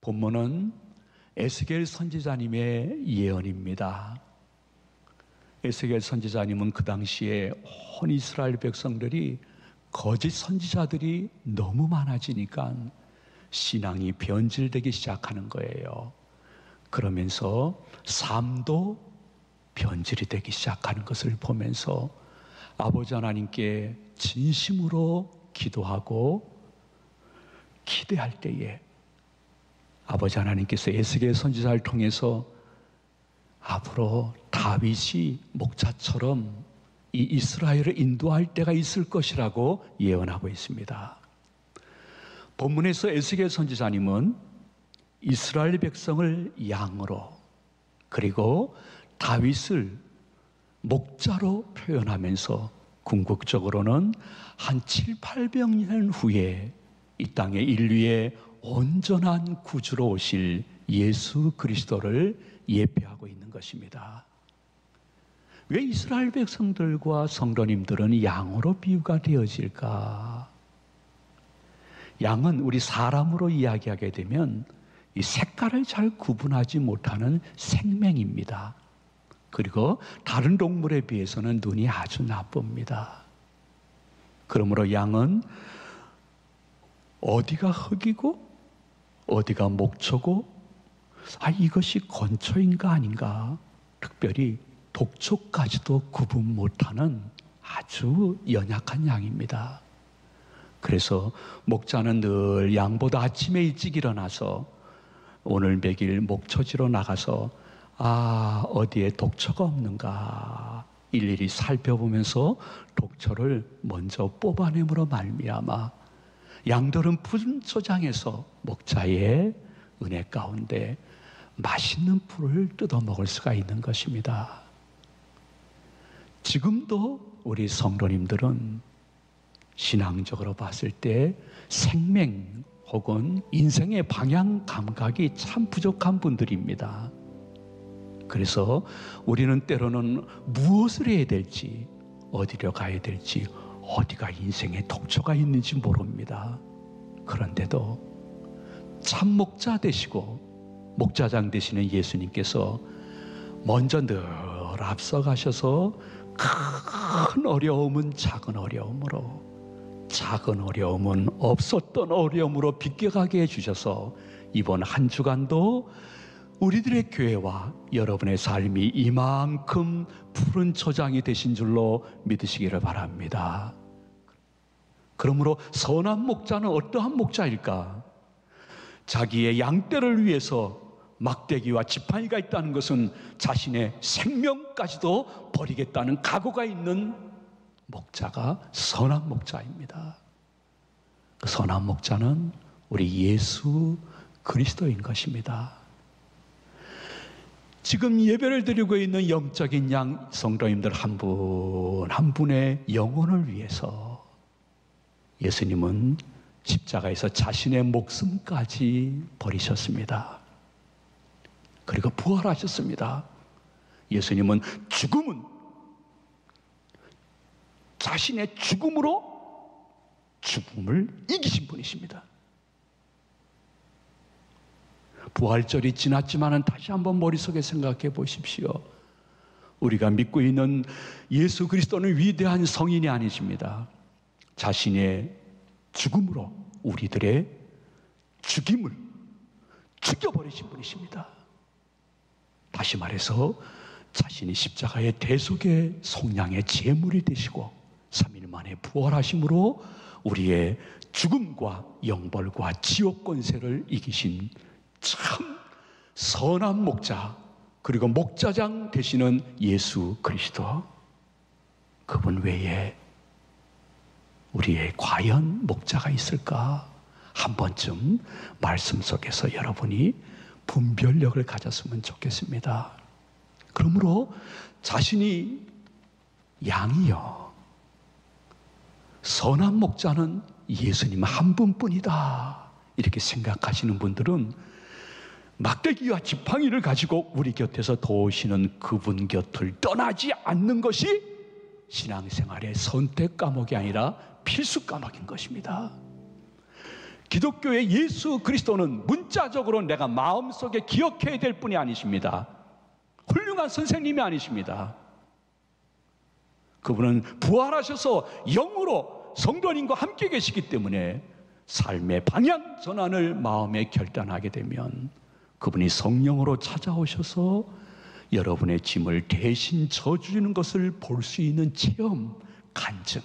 본문은 에스겔 선지자님의 예언입니다. 에스겔 선지자님은 그 당시에 온 이스라엘 백성들이 거짓 선지자들이 너무 많아지니까 신앙이 변질되기 시작하는 거예요. 그러면서 삶도 변질이 되기 시작하는 것을 보면서 아버지 하나님께 진심으로 기도하고 기대할 때에 아버지 하나님께서 에스겔 선지자를 통해서 앞으로 다윗이 목자처럼 이 이스라엘을 인도할 때가 있을 것이라고 예언하고 있습니다. 본문에서 에스겔 선지자님은 이스라엘 백성을 양으로 그리고 다윗을 목자로 표현하면서 궁극적으로는 한 7, 800년 후에 이 땅의 인류의 온전한 구주로 오실 예수 그리스도를 예표하고 있는 것입니다. 왜 이스라엘 백성들과 성도님들은 양으로 비유가 되어질까? 양은 우리 사람으로 이야기하게 되면 이 색깔을 잘 구분하지 못하는 생명입니다. 그리고 다른 동물에 비해서는 눈이 아주 나쁩니다. 그러므로 양은 어디가 흙이고 어디가 목초고 이것이 건초인가 아닌가, 특별히 독초까지도 구분 못하는 아주 연약한 양입니다. 그래서 목자는 늘 양보다 아침에 일찍 일어나서 오늘 먹일 목초지로 나가서 어디에 독초가 없는가 일일이 살펴보면서 독초를 먼저 뽑아냄으로 말미암아 양들은 푸른 초장에서 목자의 은혜 가운데 맛있는 풀을 뜯어 먹을 수가 있는 것입니다. 지금도 우리 성도님들은 신앙적으로 봤을 때 생명 혹은 인생의 방향 감각이 참 부족한 분들입니다. 그래서 우리는 때로는 무엇을 해야 될지, 어디로 가야 될지, 어디가 인생의 독초가 있는지 모릅니다. 그런데도 참 목자 되시고 목자장 되시는 예수님께서 먼저 늘 앞서가셔서 큰 어려움은 작은 어려움으로, 작은 어려움은 없었던 어려움으로 비껴가게 해주셔서 이번 한 주간도 우리들의 교회와 여러분의 삶이 이만큼 푸른 초장이 되신 줄로 믿으시기를 바랍니다. 그러므로 선한 목자는 어떠한 목자일까? 자기의 양떼를 위해서 막대기와 지팡이가 있다는 것은 자신의 생명까지도 버리겠다는 각오가 있는 목자가 선한 목자입니다. 그 선한 목자는 우리 예수 그리스도인 것입니다. 지금 예배를 드리고 있는 영적인 양 성도님들 한 분 한 분의 영혼을 위해서 예수님은 십자가에서 자신의 목숨까지 버리셨습니다. 그리고 부활하셨습니다. 예수님은 자신의 죽음으로 죽음을 이기신 분이십니다. 부활절이 지났지만 다시 한번 머릿속에 생각해 보십시오. 우리가 믿고 있는 예수 그리스도는 위대한 성인이 아니십니다. 자신의 죽음으로 우리들의 죽임을 죽여버리신 분이십니다. 다시 말해서 자신이 십자가의 대속의 속량의 제물이 되시고 3일 만에 부활하심으로 우리의 죽음과 영벌과 지옥 권세를 이기신 참 선한 목자, 그리고 목자장 되시는 예수 그리스도, 그분 외에 우리의 과연 목자가 있을까? 한 번쯤 말씀 속에서 여러분이 분별력을 가졌으면 좋겠습니다. 그러므로 자신이 양이요, 선한 목자는 예수님 한 분뿐이다 이렇게 생각하시는 분들은 막대기와 지팡이를 가지고 우리 곁에서 도우시는 그분 곁을 떠나지 않는 것이 신앙생활의 선택 과목이 아니라 필수 과목인 것입니다. 기독교의 예수 그리스도는 문자적으로 내가 마음속에 기억해야 될 분이 아니십니다. 훌륭한 선생님이 아니십니다. 그분은 부활하셔서 영으로 성도님과 함께 계시기 때문에 삶의 방향 전환을 마음에 결단하게 되면 그분이 성령으로 찾아오셔서 여러분의 짐을 대신 져주는 것을 볼 수 있는 체험, 간증,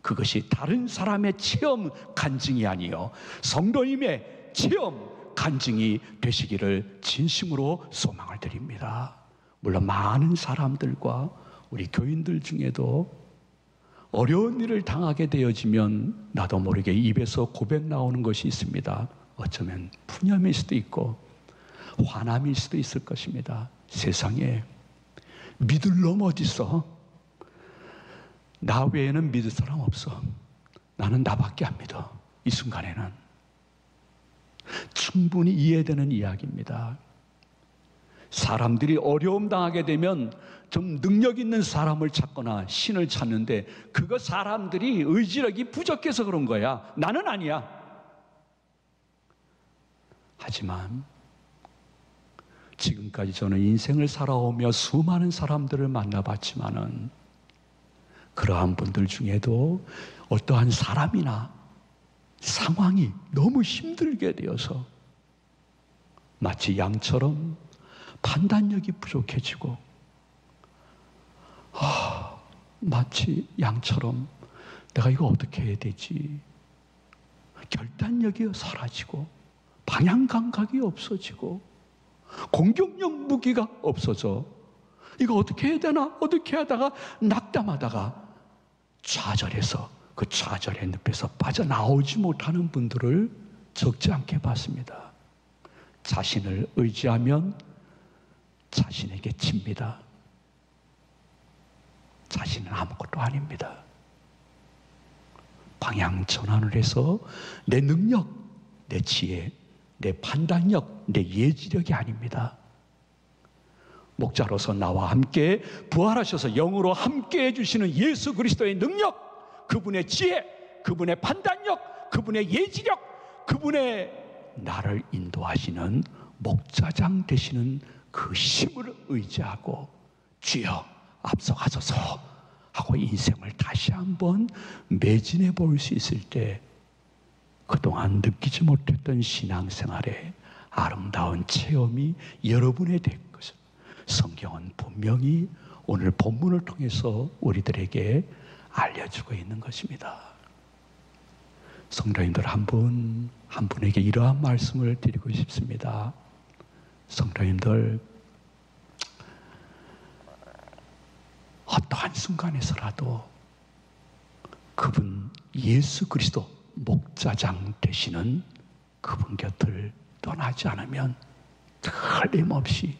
그것이 다른 사람의 체험, 간증이 아니요 성도님의 체험, 간증이 되시기를 진심으로 소망을 드립니다. 물론 많은 사람들과 우리 교인들 중에도 어려운 일을 당하게 되어지면 나도 모르게 입에서 고백 나오는 것이 있습니다. 어쩌면 푸념일 수도 있고 화남일 수도 있을 것입니다. 세상에 믿을 놈 어디 있어? 나 외에는 믿을 사람 없어. 나는 나밖에 안 믿어. 이 순간에는 충분히 이해되는 이야기입니다. 사람들이 어려움 당하게 되면 좀 능력 있는 사람을 찾거나 신을 찾는데 그거 사람들이 의지력이 부족해서 그런 거야. 나는 아니야. 하지만 지금까지 저는 인생을 살아오며 수많은 사람들을 만나봤지만은 그러한 분들 중에도 어떠한 사람이나 상황이 너무 힘들게 되어서 마치 양처럼 판단력이 부족해지고 마치 양처럼 내가 이거 어떻게 해야 되지? 결단력이 사라지고 방향 감각이 없어지고 공격력 무기가 없어져 이거 어떻게 해야 되나? 어떻게 하다가 낙담하다가 좌절해서 그 좌절의 늪에서 빠져나오지 못하는 분들을 적지 않게 봤습니다. 자신을 의지하면 자신에게 집니다. 자신은 아무것도 아닙니다. 방향 전환을 해서 내 능력, 내 지혜, 내 판단력, 내 예지력이 아닙니다. 목자로서 나와 함께 부활하셔서 영으로 함께 해주시는 예수 그리스도의 능력, 그분의 지혜, 그분의 판단력, 그분의 예지력, 그분의 나를 인도하시는 목자장 되시는 그 힘을 의지하고 주여 앞서가소서 하고 인생을 다시 한번 매진해 볼 수 있을 때 그동안 느끼지 못했던 신앙생활의 아름다운 체험이 여러분의 될 것을 성경은 분명히 오늘 본문을 통해서 우리들에게 알려주고 있는 것입니다. 성도님들 한 분 한 분에게 이러한 말씀을 드리고 싶습니다. 성도님들 어떠한 순간에서라도 그분 예수 그리스도 목자장 되시는 그분 곁을 떠나지 않으면 틀림없이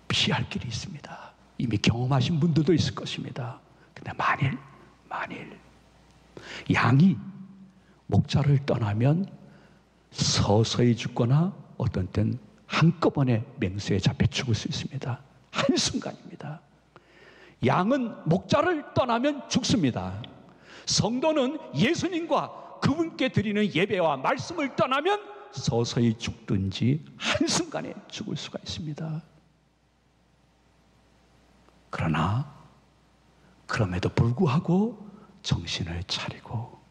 피할 길이 있습니다. 이미 경험하신 분들도 있을 것입니다. 근데 만일 양이 목자를 떠나면 서서히 죽거나 어떤 땐 한꺼번에 맹수에 잡혀 죽을 수 있습니다. 한순간입니다. 양은 목자를 떠나면 죽습니다. 성도는 예수님과 그분께 드리는 예배와 말씀을 떠나면 서서히 죽든지 한순간에 죽을 수가 있습니다. 그러나 그럼에도 불구하고 정신을 차리고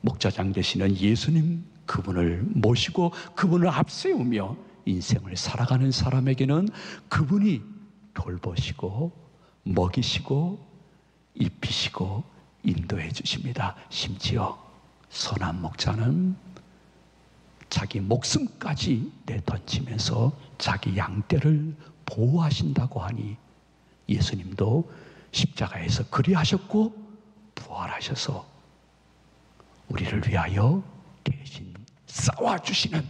목자장 되시는 예수님 그분을 모시고 그분을 앞세우며 인생을 살아가는 사람에게는 그분이 돌보시고 먹이시고 입히시고 인도해 주십니다. 심지어 선한 목자는 자기 목숨까지 내던지면서 자기 양떼를 보호하신다고 하니 예수님도 십자가에서 그리하셨고 부활하셔서 우리를 위하여 대신 싸워주시는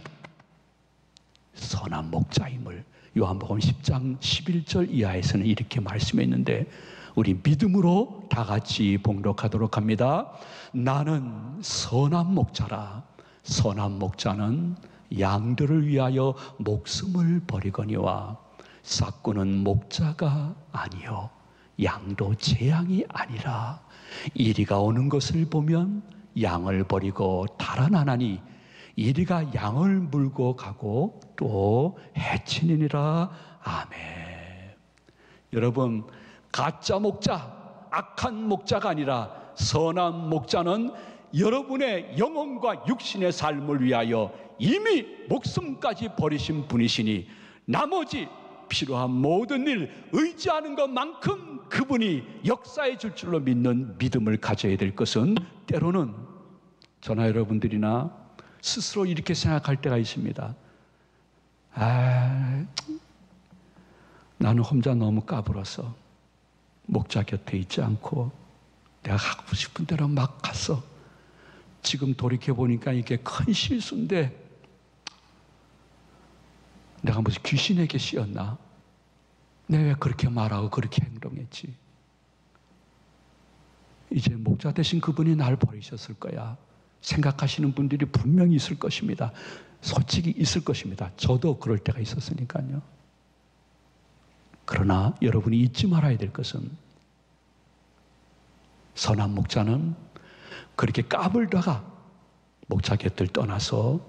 선한 목자임을 요한복음 10장 11절 이하에서는 이렇게 말씀했는데 우리 믿음으로 다 같이 봉독하도록 합니다. 나는 선한 목자라. 선한 목자는 양들을 위하여 목숨을 버리거니와 삭구는 목자가 아니요 양도 제 양이 아니라 이리가 오는 것을 보면 양을 버리고 달아나나니 이리가 양을 물고 가고 또 해치니라. 아멘. 여러분, 가짜 목자, 악한 목자가 아니라 선한 목자는 여러분의 영혼과 육신의 삶을 위하여 이미 목숨까지 버리신 분이시니 나머지 필요한 모든 일 의지하는 것만큼 그분이 역사해 줄 줄로 믿는 믿음을 가져야 될 것은, 때로는 저나 여러분들이나 스스로 이렇게 생각할 때가 있습니다. 나는 혼자 너무 까불어서 목자 곁에 있지 않고 내가 하고 싶은 대로 막 갔어. 지금 돌이켜보니까 이게 큰 실수인데 내가 무슨 귀신에게 씌었나? 내가 왜 그렇게 말하고 그렇게 행동했지? 이제 목자 대신 그분이 날 버리셨을 거야 생각하시는 분들이 분명히 있을 것입니다. 솔직히 있을 것입니다. 저도 그럴 때가 있었으니까요. 그러나 여러분이 잊지 말아야 될 것은, 선한 목자는 그렇게 까불다가 목자 곁을 떠나서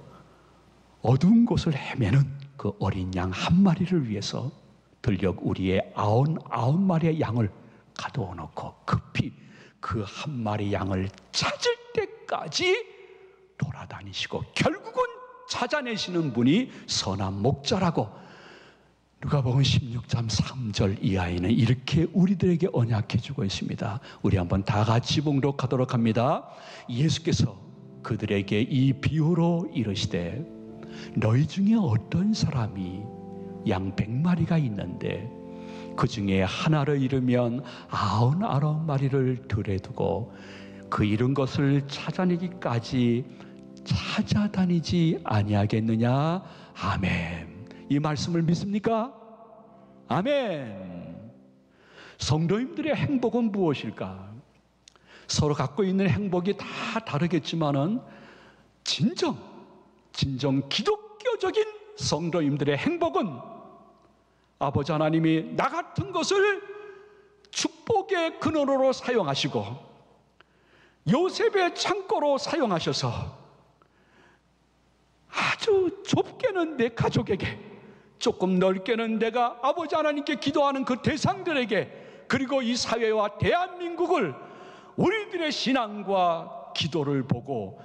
어두운 곳을 헤매는 그 어린 양 한 마리를 위해서 들녘 우리의 99마리의 양을 가두어 놓고 급히 그 한 마리 양을 찾을 때까지 돌아다니시고 결국은 찾아내시는 분이 선한 목자라고 누가복음 16장 3절 이하에는 이렇게 우리들에게 언약해 주고 있습니다. 우리 한번 다 같이 봉독하도록 합니다. 예수께서 그들에게 이 비유로 이르시되 너희 중에 어떤 사람이 양 100마리가 있는데 그 중에 하나를 잃으면 99마리를 들에 두고 그 잃은 것을 찾아내기까지 찾아다니지 아니하겠느냐. 아멘. 이 말씀을 믿습니까? 아멘. 성도님들의 행복은 무엇일까? 서로 갖고 있는 행복이 다 다르겠지만은 진정 기독교적인 성도님들의 행복은 아버지 하나님이 나 같은 것을 축복의 근원으로 사용하시고 요셉의 창고로 사용하셔서 아주 좁게는 내 가족에게, 조금 넓게는 내가 아버지 하나님께 기도하는 그 대상들에게, 그리고 이 사회와 대한민국을 우리들의 신앙과 기도를 보고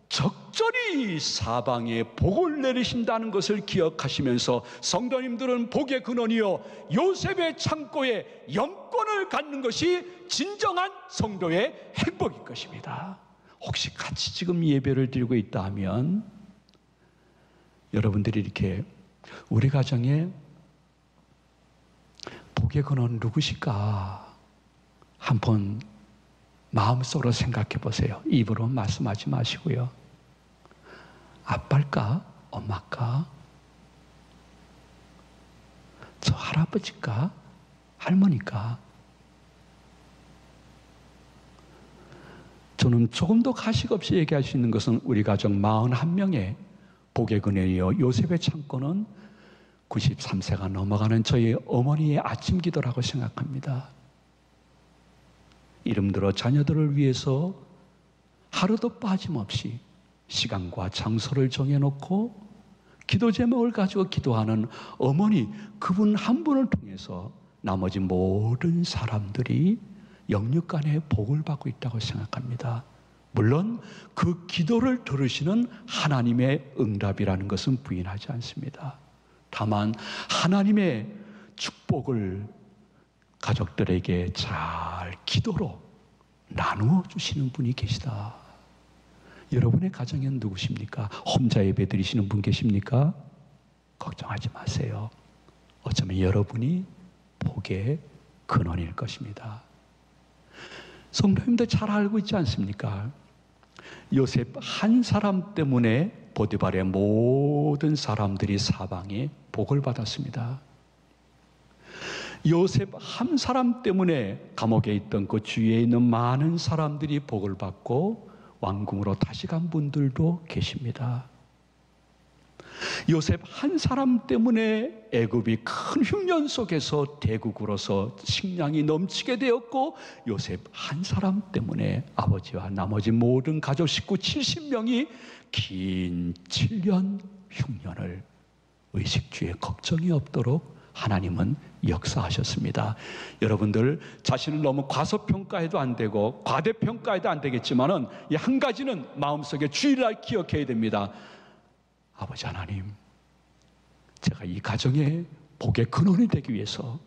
적절히 사방에 복을 내리신다는 것을 기억하시면서 성도님들은 복의 근원이요 요셉의 창고에 영권을 갖는 것이 진정한 성도의 행복일 것입니다. 혹시 같이 지금 예배를 드리고 있다 하면 여러분들이 이렇게 우리 가정에 복의 근원 누구실까 한번 마음속으로 생각해 보세요. 입으로 말씀하지 마시고요. 아빠일까? 엄마일까? 저 할아버지일까? 할머니일까? 저는 조금 더 가식 없이 얘기할 수 있는 것은 우리 가정 41명의 복의 근원이요 요셉의 창고는 93세가 넘어가는 저희 어머니의 아침 기도라고 생각합니다. 이름들어 자녀들을 위해서 하루도 빠짐없이 시간과 장소를 정해놓고 기도 제목을 가지고 기도하는 어머니, 그분 한 분을 통해서 나머지 모든 사람들이 영육간의 복을 받고 있다고 생각합니다. 물론 그 기도를 들으시는 하나님의 응답이라는 것은 부인하지 않습니다. 다만 하나님의 축복을 가족들에게 잘 기도로 나누어 주시는 분이 계시다. 여러분의 가정엔 누구십니까? 혼자 예배 드리시는 분 계십니까? 걱정하지 마세요. 어쩌면 여러분이 복의 근원일 것입니다. 성도님들 잘 알고 있지 않습니까? 요셉 한 사람 때문에 보디발의 모든 사람들이 사방에 복을 받았습니다. 요셉 한 사람 때문에 감옥에 있던 그 주위에 있는 많은 사람들이 복을 받고 왕궁으로 다시 간 분들도 계십니다. 요셉 한 사람 때문에 애굽이 큰 흉년 속에서 대국으로서 식량이 넘치게 되었고, 요셉 한 사람 때문에 아버지와 나머지 모든 가족 식구 70명이 긴 7년 흉년을 의식주에 걱정이 없도록 하나님은 역사하셨습니다. 여러분들 자신을 너무 과소평가해도 안 되고 과대평가해도 안 되겠지만은 이 한 가지는 마음속에 주일날 기억해야 됩니다. 아버지 하나님, 제가 이 가정의 복의 근원이 되기 위해서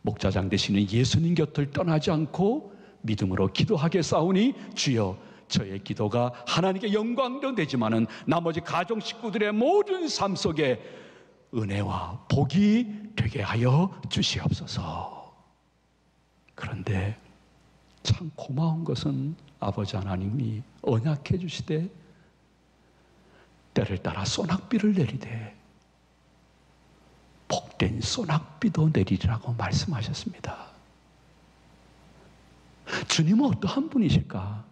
목자장 되시는 예수님 곁을 떠나지 않고 믿음으로 기도하겠사오니 주여, 저의 기도가 하나님께 영광도 되지만은 나머지 가족 식구들의 모든 삶 속에 은혜와 복이 되게 하여 주시옵소서. 그런데 참 고마운 것은 아버지 하나님이 언약해 주시되 때를 따라 소낙비를 내리되 복된 소낙비도 내리리라고 말씀하셨습니다. 주님은 어떠한 분이실까?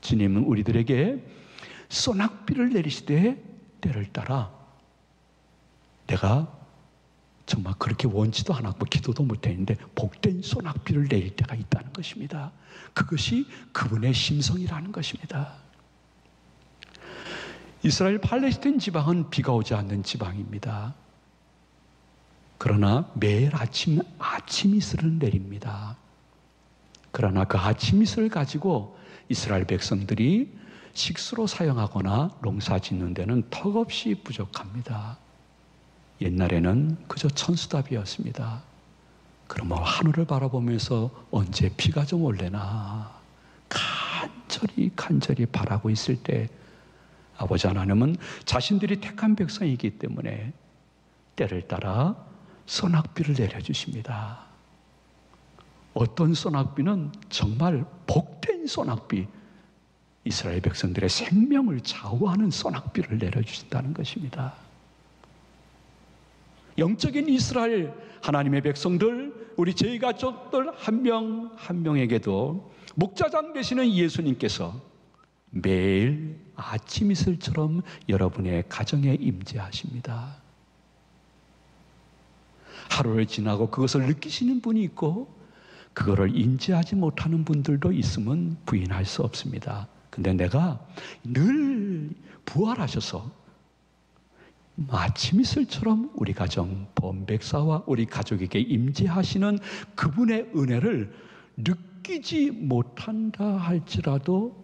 주님은 우리들에게 소낙비를 내리시되 때를 따라 내가 정말 그렇게 원치도 않았고 기도도 못했는데 복된 소낙비를 내릴 때가 있다는 것입니다. 그것이 그분의 심성이라는 것입니다. 이스라엘 팔레스타인 지방은 비가 오지 않는 지방입니다. 그러나 매일 아침 이슬을 내립니다. 그러나 그 아침 이슬을 가지고 이스라엘 백성들이 식수로 사용하거나 농사 짓는 데는 턱없이 부족합니다. 옛날에는 그저 천수답이었습니다. 그러면 하늘을 바라보면서 언제 비가 좀 올래나 간절히 바라고 있을 때 아버지 하나님은 자신들이 택한 백성이기 때문에 때를 따라 소낙비를 내려주십니다. 어떤 소낙비는 정말 복된 소낙비, 이스라엘 백성들의 생명을 좌우하는 소낙비를 내려주신다는 것입니다. 영적인 이스라엘 하나님의 백성들, 우리 저희 가족들 한 명 한 명에게도 목자장 되시는 예수님께서 매일 아침 이슬처럼 여러분의 가정에 임재하십니다. 하루를 지나고 그것을 느끼시는 분이 있고 그거를 인지하지 못하는 분들도 있으면 부인할 수 없습니다. 근데 내가 늘 부활하셔서 아침 이슬처럼 우리 가정 범백사와 우리 가족에게 임재하시는 그분의 은혜를 느끼지 못한다 할지라도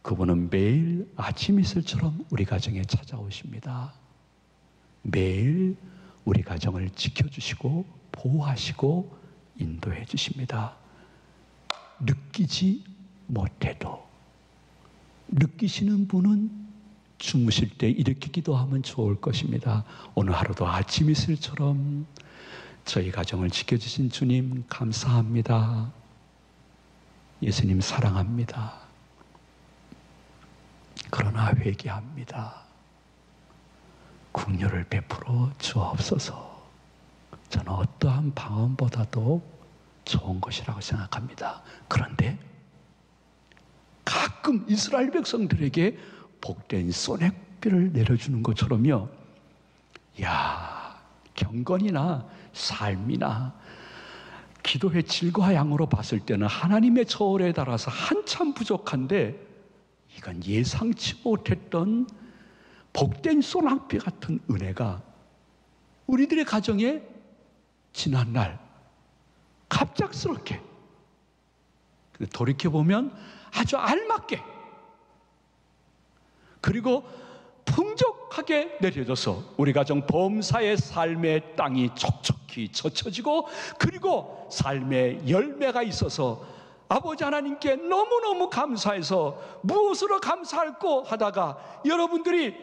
그분은 매일 아침 이슬처럼 우리 가정에 찾아오십니다. 매일 우리 가정을 지켜주시고 보호하시고 인도해 주십니다. 느끼지 못해도 느끼시는 분은 주무실 때 이렇게 기도하면 좋을 것입니다. 오늘 하루도 아침 이슬처럼 저희 가정을 지켜주신 주님 감사합니다. 예수님 사랑합니다. 그러나 회개합니다. 긍휼을 베풀어 주옵소서. 저는 어떠한 방언보다도 좋은 것이라고 생각합니다. 그런데 가끔 이스라엘 백성들에게 복된 소낙비를 내려주는 것처럼요, 경건이나 삶이나 기도의 질과 양으로 봤을 때는 하나님의 저울에 따라서 한참 부족한데 이건 예상치 못했던 복된 소낙비 같은 은혜가 우리들의 가정에 지난날 갑작스럽게, 돌이켜보면 아주 알맞게 그리고 풍족하게 내려져서 우리 가정 범사의 삶의 땅이 촉촉히 젖혀지고 그리고 삶의 열매가 있어서 아버지 하나님께 너무너무 감사해서 무엇으로 감사할꼬 하다가 여러분들이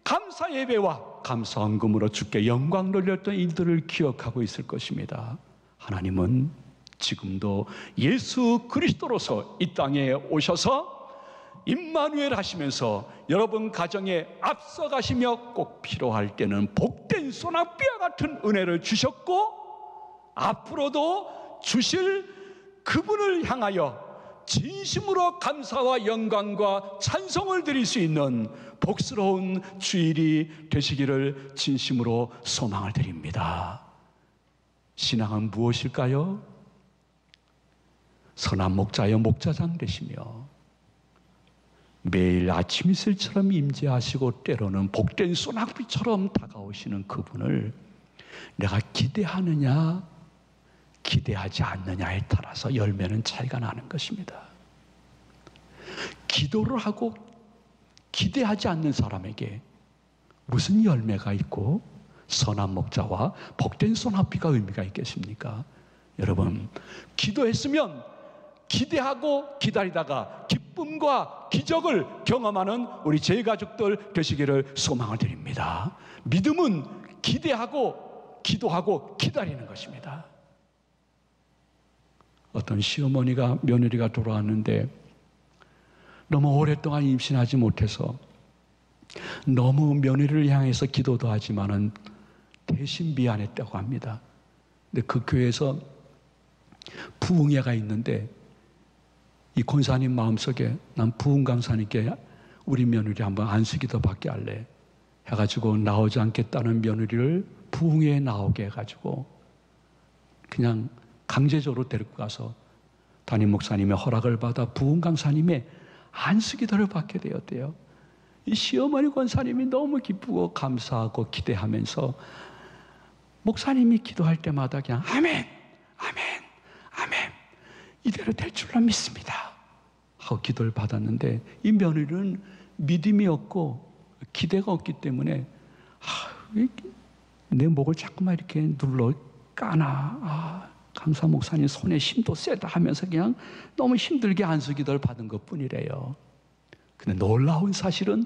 감사 예배와 감사 헌금으로 주께 영광 돌렸던 일들을 기억하고 있을 것입니다. 하나님은 지금도 예수 그리스도로서 이 땅에 오셔서 임마누엘 하시면서 여러분 가정에 앞서가시며 꼭 필요할 때는 복된 소낙비와 같은 은혜를 주셨고 앞으로도 주실 그분을 향하여 진심으로 감사와 영광과 찬송을 드릴 수 있는 복스러운 주일이 되시기를 진심으로 소망을 드립니다. 신앙은 무엇일까요? 선한 목자여 목자장 되시며 매일 아침 이슬처럼 임재하시고 때로는 복된 소낙비처럼 다가오시는 그분을 내가 기대하느냐 기대하지 않느냐에 따라서 열매는 차이가 나는 것입니다. 기도를 하고 기대하지 않는 사람에게 무슨 열매가 있고 선한 목자와 복된 소낙비가 의미가 있겠습니까? 여러분, 기도했으면 기대하고 기다리다가 기쁨과 기적을 경험하는 우리 제가족들 되시기를 소망을 드립니다. 믿음은 기대하고 기도하고 기다리는 것입니다. 어떤 시어머니가 며느리가 돌아왔는데 너무 오랫동안 임신하지 못해서 너무 며느리를 향해서 기도도 하지만은 대신 미안했다고 합니다. 근데 그 교회에서 부흥회가 있는데 이 권사님 마음속에 난 부흥 강사님께 우리 며느리 한번 안수기도 받게 할래 해가지고 나오지 않겠다는 며느리를 부흥회에 나오게 해가지고 그냥 강제적으로 데리고 가서 담임 목사님의 허락을 받아 부흥 강사님의 안수기도를 받게 되었대요. 이 시어머니 권사님이 너무 기쁘고 감사하고 기대하면서 목사님이 기도할 때마다 그냥 아멘, 아멘, 아멘 이대로 될 줄로 믿습니다 하고 기도를 받았는데 이 며느리는 믿음이 없고 기대가 없기 때문에 내 목을 자꾸만 이렇게 눌러 까나 강사 목사님 손에 힘도 세다 하면서 그냥 너무 힘들게 안수기도를 받은 것 뿐이래요. 근데 놀라운 사실은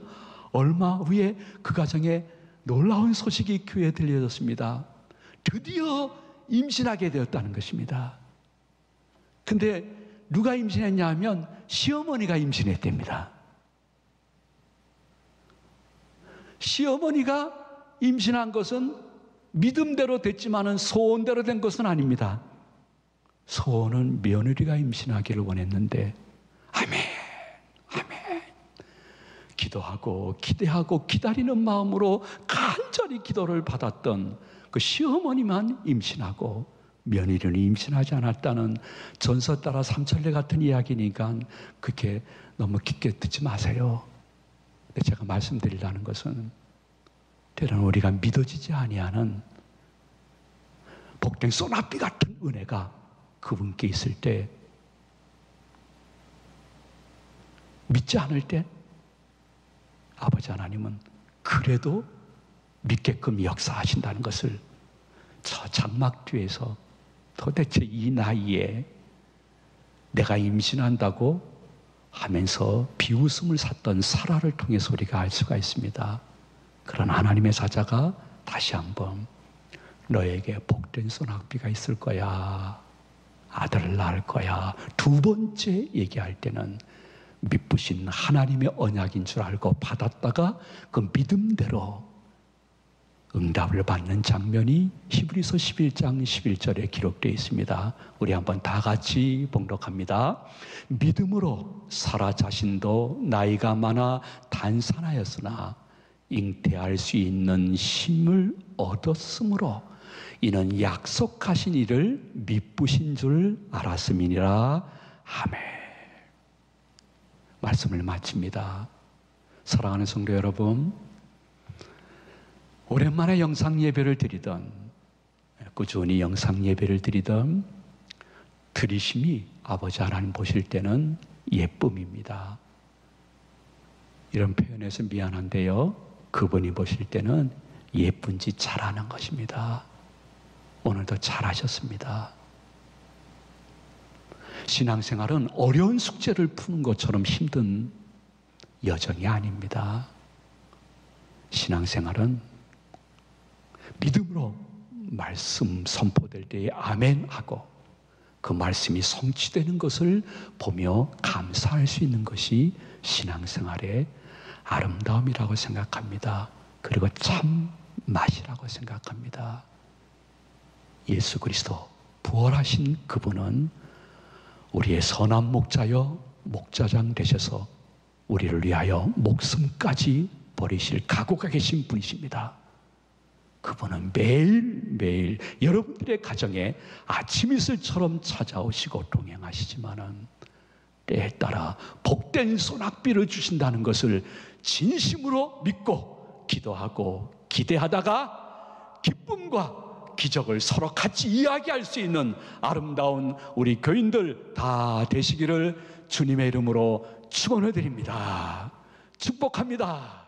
얼마 후에 그 가정에 놀라운 소식이 교회에 들려졌습니다. 드디어 임신하게 되었다는 것입니다. 근데 누가 임신했냐 하면 시어머니가 임신했답니다. 시어머니가 임신한 것은 믿음대로 됐지만은 소원대로 된 것은 아닙니다. 소원은 며느리가 임신하기를 원했는데 아멘, 아멘 기도하고 기대하고 기다리는 마음으로 간절히 기도를 받았던 그 시어머니만 임신하고 며느리는 임신하지 않았다는 전서 따라 삼천리 같은 이야기니까 그렇게 너무 깊게 듣지 마세요. 근데 제가 말씀드리려는 것은 때로는 우리가 믿어지지 아니하는 복된 소낙비 같은 은혜가 그분께 있을 때 믿지 않을 때 아버지 하나님은 그래도 믿게끔 역사하신다는 것을 저 장막 뒤에서 도대체 이 나이에 내가 임신한다고 하면서 비웃음을 샀던 사라를 통해서 우리가 알 수가 있습니다. 그런 하나님의 사자가 다시 한번 너에게 복된 소낙비가 있을 거야. 아들을 낳을 거야. 두 번째 얘기할 때는 믿으신 하나님의 언약인 줄 알고 받았다가 그 믿음대로 응답을 받는 장면이 히브리서 11장 11절에 기록되어 있습니다. 우리 한번 다 같이 봉독합니다. 믿음으로 사라 자신도 나이가 많아 단산하였으나 잉태할 수 있는 힘을 얻었으므로 이는 약속하신 이를 믿으신 줄 알았음이니라. 아멘. 말씀을 마칩니다. 사랑하는 성도 여러분, 오랜만에 영상 예배를 드리던 꾸준히 영상 예배를 드리던 드리심이 아버지 하나님 보실 때는 예쁨입니다. 이런 표현에서 미안한데요, 그분이 보실 때는 예쁜 짓 잘하는 것입니다. 오늘도 잘하셨습니다. 신앙생활은 어려운 숙제를 푸는 것처럼 힘든 여정이 아닙니다. 신앙생활은 믿음으로 말씀 선포될 때에 아멘 하고 그 말씀이 성취되는 것을 보며 감사할 수 있는 것이 신앙생활의 아름다움이라고 생각합니다. 그리고 참 맛이라고 생각합니다. 예수 그리스도 부활하신 그분은 우리의 선한 목자여 목자장 되셔서 우리를 위하여 목숨까지 버리실 각오가 계신 분이십니다. 그분은 매일매일 여러분들의 가정에 아침 이슬처럼 찾아오시고 동행하시지만은 때에 따라 복된 소낙비를 주신다는 것을 진심으로 믿고 기도하고 기대하다가 기쁨과 기적을 서로 같이 이야기할 수 있는 아름다운 우리 교인들 다 되시기를 주님의 이름으로 축원해 드립니다. 축복합니다.